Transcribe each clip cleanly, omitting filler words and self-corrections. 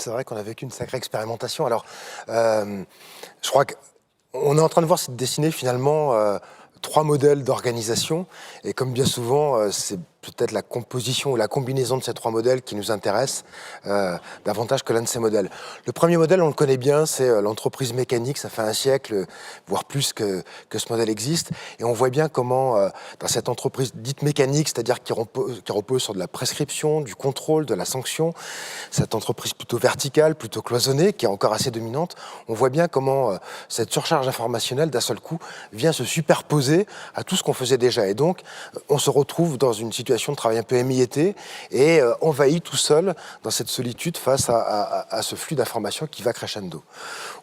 c'est vrai qu'on a vécu une sacrée expérimentation. Alors, je crois qu'on est en train de voir se dessiner finalement trois modèles d'organisation. Et comme bien souvent, c'est peut-être la composition ou la combinaison de ces trois modèles qui nous intéresse davantage que l'un de ces modèles. Le premier modèle, on le connaît bien, c'est l'entreprise mécanique. Ça fait un siècle, voire plus que ce modèle existe. Et on voit bien comment, dans cette entreprise dite mécanique, c'est-à-dire qui repose sur de la prescription, du contrôle, de la sanction, cette entreprise plutôt verticale, plutôt cloisonnée, qui est encore assez dominante, on voit bien comment cette surcharge informationnelle, d'un seul coup, vient se superposer à tout ce qu'on faisait déjà. Et donc, on se retrouve dans une situation de travail un peu émiettée et envahi tout seul dans cette solitude face à ce flux d'informations qui va crescendo.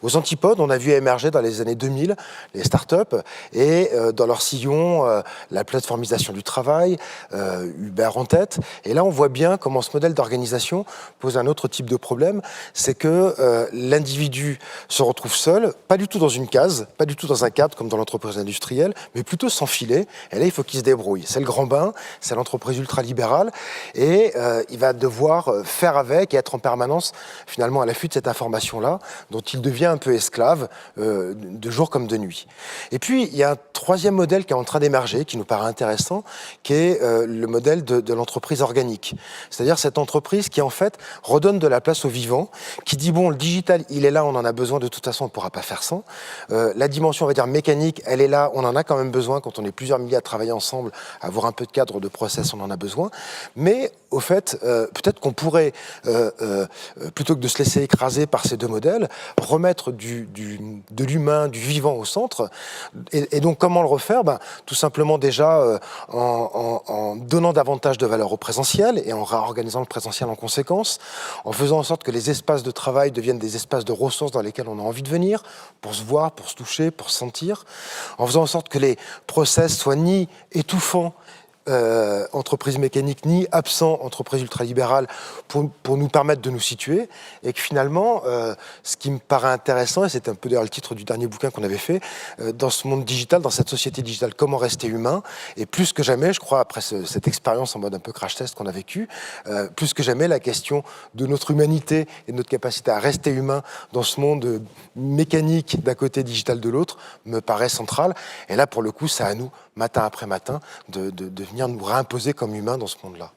Aux antipodes, on a vu émerger dans les années 2000 les startups et dans leur sillon la plateformisation du travail, Uber en tête. Et là, on voit bien comment ce modèle d'organisation pose un autre type de problème, c'est que l'individu se retrouve seul, pas du tout dans une case, pas du tout dans un cadre comme dans l'entreprise industrielle, mais plutôt sans filet. Et là, il faut qu'il se débrouille. C'est le grand bain, c'est l'entreprise ultralibérale, et il va devoir faire avec et être en permanence finalement à l'affût de cette information-là, dont il devient un peu esclave de jour comme de nuit. Et puis, il y a un troisième modèle qui est en train d'émerger, qui nous paraît intéressant, qui est le modèle de l'entreprise organique. C'est-à-dire cette entreprise qui, en fait, redonne de la place au vivant, qui dit, bon, le digital, il est là, on en a besoin, de toute façon, on ne pourra pas faire sans. La dimension, on va dire, mécanique, elle est là, on en a quand même besoin, quand on est plusieurs milliers à travailler ensemble, avoir un peu de cadre de process, on en a besoin. Mais, au fait, peut-être qu'on pourrait, plutôt que de se laisser écraser par ces deux modèles, remettre de l'humain, du vivant au centre. Et donc, comment le refaire? Tout simplement déjà en donnant davantage de valeur au présentiel et en réorganisant le présentiel en conséquence, en faisant en sorte que les espaces de travail deviennent des espaces de ressources dans lesquels on a envie de venir, pour se voir, pour se toucher, pour se sentir, en faisant en sorte que les process soient ni étouffants, entreprise mécanique, ni absent, entreprise ultralibérale, pour nous permettre de nous situer, et que finalement, ce qui me paraît intéressant, et c'est un peu d'ailleurs le titre du dernier bouquin qu'on avait fait, dans ce monde digital, dans cette société digitale, comment rester humain, et plus que jamais, je crois, après cette expérience en mode un peu crash test qu'on a vécu, plus que jamais, la question de notre humanité et de notre capacité à rester humain dans ce monde mécanique d'un côté, digital de l'autre, me paraît centrale. Et là, pour le coup, c'est à nous, matin après matin, de venir nous réimposer comme humains dans ce monde-là.